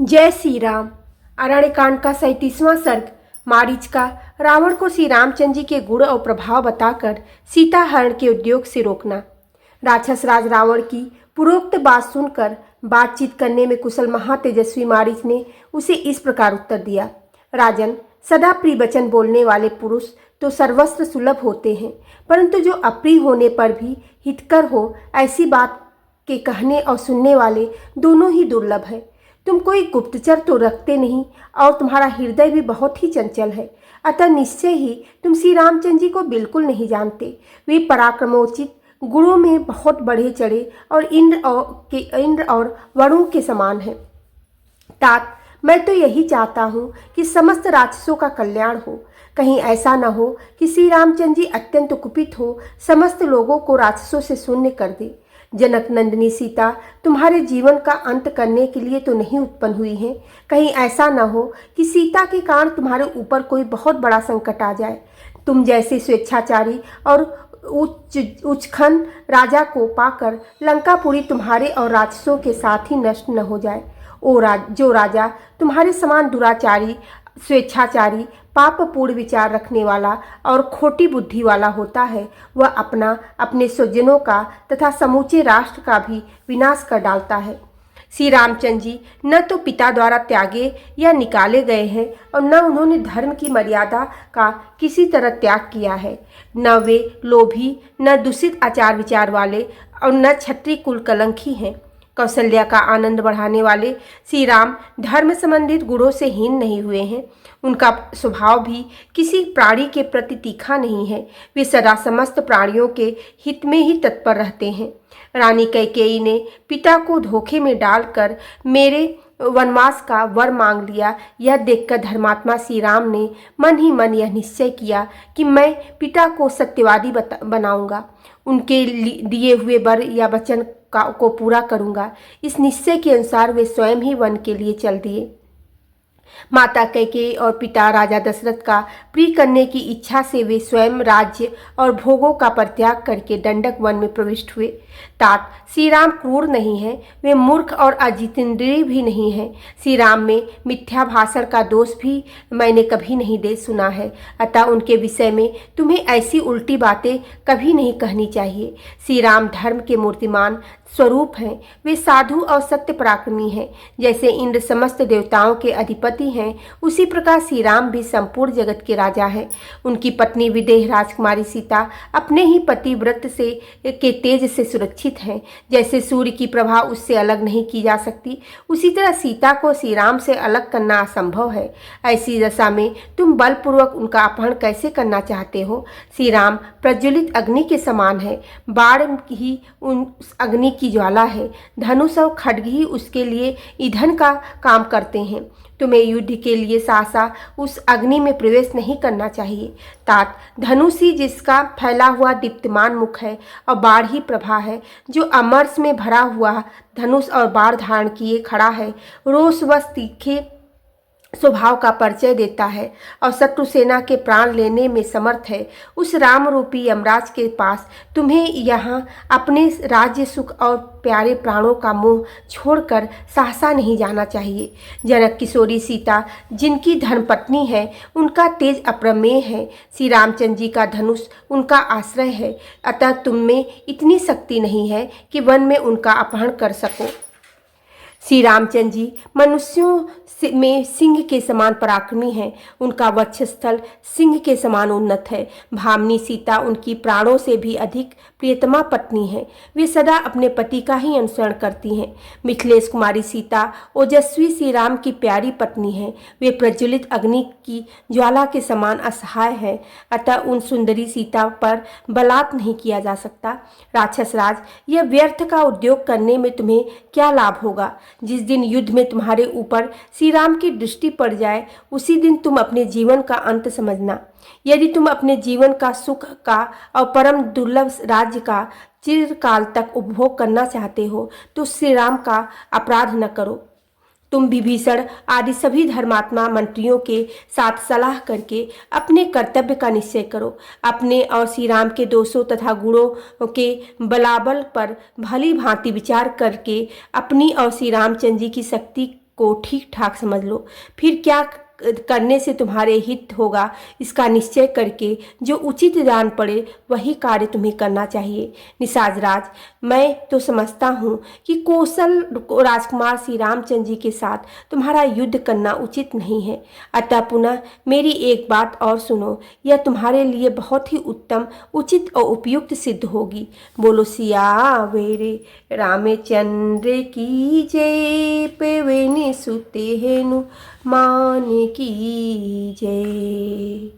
जय श्री राम। अरण्यकांड का 37वां सर्ग। मारीचका रावण को श्री रामचंद्र जी के गुण और प्रभाव बताकर सीता हरण के उद्योग से रोकना। राक्षस राज रावण की पूर्वोक्त बात सुनकर बातचीत करने में कुशल महातेजस्वी मारीच ने उसे इस प्रकार उत्तर दिया। राजन, सदा प्रिय वचन बोलने वाले पुरुष तो सर्वस्व सुलभ होते हैं, परंतु जो अप्रिय होने पर भी हितकर हो ऐसी बात के कहने और सुनने वाले दोनों ही दुर्लभ है। तुम कोई गुप्तचर तो रखते नहीं और तुम्हारा हृदय भी बहुत ही चंचल है, अतः निश्चय ही तुम श्री रामचंद्र जी को बिल्कुल नहीं जानते। वे पराक्रमोचित, गुणों में बहुत बढ़े चढ़े और इंद्र और वरुण के समान हैं। तात, मैं तो यही चाहता हूँ कि समस्त राक्षसों का कल्याण हो। कहीं ऐसा न हो कि श्री रामचंद्र जी अत्यंत कुपित हो समस्त लोगों को राक्षसों से शून्य कर दे। जनक नंदिनी सीता तुम्हारे जीवन का अंत करने के लिए तो नहीं उत्पन्न हुई हैं। कहीं ऐसा न हो कि सीता के कारण तुम्हारे ऊपर कोई बहुत बड़ा संकट आ जाए। तुम जैसे स्वेच्छाचारी और उच्चखन राजा को पाकर लंकापुरी तुम्हारे और राक्षसों के साथ ही नष्ट न हो जाए। जो राजा तुम्हारे समान दुराचारी, स्वेच्छाचारी, पापपूर्ण विचार रखने वाला और खोटी बुद्धि वाला होता है, वह अपने स्वजनों का तथा समूचे राष्ट्र का भी विनाश कर डालता है। श्री रामचंद्र जी न तो पिता द्वारा त्यागे या निकाले गए हैं और न उन्होंने धर्म की मर्यादा का किसी तरह त्याग किया है। न वे लोभी, न दूषित आचार विचार वाले और न क्षत्रिय कुल कलंकी हैं। कौशल्या का आनंद बढ़ाने वाले श्री राम धर्म संबंधित गुणों से हीन नहीं हुए हैं। उनका स्वभाव भी किसी प्राणी के प्रति तीखा नहीं है। वे सदा समस्त प्राणियों के हित में ही तत्पर रहते हैं। रानी कैकेयी ने पिता को धोखे में डालकर मेरे वनवास का वर मांग लिया। यह देखकर धर्मात्मा श्री राम ने मन ही मन यह निश्चय किया कि मैं पिता को सत्यवादी बनाऊंगा, उनके दिए हुए वर या वचन को पूरा करूंगा। इस निश्चय के अनुसार वे स्वयं ही वन के लिए चल दिए। माता कैकेयी और पिता राजा दशरथ का प्रिय करने की इच्छा से वे स्वयं राज्य और भोगों का परित्याग करके दंडक वन में प्रविष्ट हुए। तात, श्री राम क्रूर नहीं है, वे मूर्ख और अजितेंद्रिय भी नहीं हैं। श्री राम में मिथ्या भाषण का दोष भी मैंने कभी नहीं सुना है, अतः उनके विषय में तुम्हें ऐसी उल्टी बातें कभी नहीं कहनी चाहिए। श्री राम धर्म के मूर्तिमान स्वरूप हैं। वे साधु और सत्य पराक्रमी हैं। जैसे इंद्र समस्त देवताओं के अधिपति हैं, उसी प्रकार श्री राम भी संपूर्ण जगत के राजा हैं। उनकी पत्नी विदेह राजकुमारी सीता अपने ही पति व्रत के तेज से सुरक्षित हैं। जैसे सूर्य की प्रभा उससे अलग नहीं की जा सकती, उसी तरह सीता को श्री राम से अलग करना असंभव है। ऐसी दशा में तुम बलपूर्वक उनका अपहरण कैसे करना चाहते हो? श्री राम प्रज्वलित अग्नि के समान है। बाण ही उन अग्नि की ज्वाला है। धनुष और खड्ग ही उसके लिए ईंधन का काम करते हैं। तुम्हें युद्ध के लिए सहसा उस अग्नि में प्रवेश नहीं करना चाहिए। तात, धनुष ही जिसका फैला हुआ दीप्तमान मुख है और बाढ़ ही प्रभा है, जो अमरस में भरा हुआ धनुष और बाढ़ धारण किए खड़ा है, रोषवश तीखे स्वभाव का परिचय देता है और शत्रु सेना के प्राण लेने में समर्थ है। उस राम रूपी यमराज के पास तुम्हें यहाँ अपने राज्य सुख और प्यारे प्राणों का मोह छोड़कर सहसा नहीं जाना चाहिए। जनक किशोरी सीता जिनकी धर्मपत्नी है, उनका तेज अप्रमेय है। श्री रामचंद्र जी का धनुष उनका आश्रय है, अतः तुम में इतनी शक्ति नहीं है कि वन में उनका अपहरण कर सको। श्री रामचंद्र जी मनुष्यों में सिंह के समान पराक्रमी हैं। उनका वक्षस्थल सिंह के समान उन्नत है। भामिनी सीता उनकी प्राणों से भी अधिक प्रियतमा पत्नी है। वे सदा अपने पति का ही अनुसरण करती हैं। मिथिलेश कुमारी सीता ओजस्वी श्री राम की प्यारी पत्नी है। वे प्रज्वलित अग्नि की ज्वाला के समान असहाय है, अतः उन सुंदरी सीता पर बलात् नहीं किया जा सकता। राक्षस राज, यह व्यर्थ का उद्योग करने में तुम्हें क्या लाभ होगा? जिस दिन युद्ध में तुम्हारे ऊपर श्री राम की दृष्टि पड़ जाए, उसी दिन तुम अपने जीवन का अंत समझना। यदि तुम अपने जीवन का सुख का और परम दुर्लभ राज्य का चिरकाल तक उपभोग करना चाहते हो, तो श्री राम का अपराध न करो। तुम विभीषण आदि सभी धर्मात्मा मंत्रियों के साथ सलाह करके अपने कर्तव्य का निश्चय करो। अपने और श्री राम के दोषों तथा गुणों के बलाबल पर भली भांति विचार करके अपनी और श्री रामचंद्र जी की शक्ति को ठीक ठाक समझ लो, फिर क्या करने से तुम्हारे हित होगा इसका निश्चय करके जो उचित जान पड़े वही कार्य तुम्हें करना चाहिए। निषाद राज, मैं तो समझता हूँ कि कौशल राजकुमार श्री रामचंद्र जी के साथ तुम्हारा युद्ध करना उचित नहीं है। अतः पुनः मेरी एक बात और सुनो, यह तुम्हारे लिए बहुत ही उत्तम, उचित और उपयुक्त सिद्ध होगी। बोलो सियावेरे रामचंद्र की जय, पेवेनि सुतेनु मान की जय।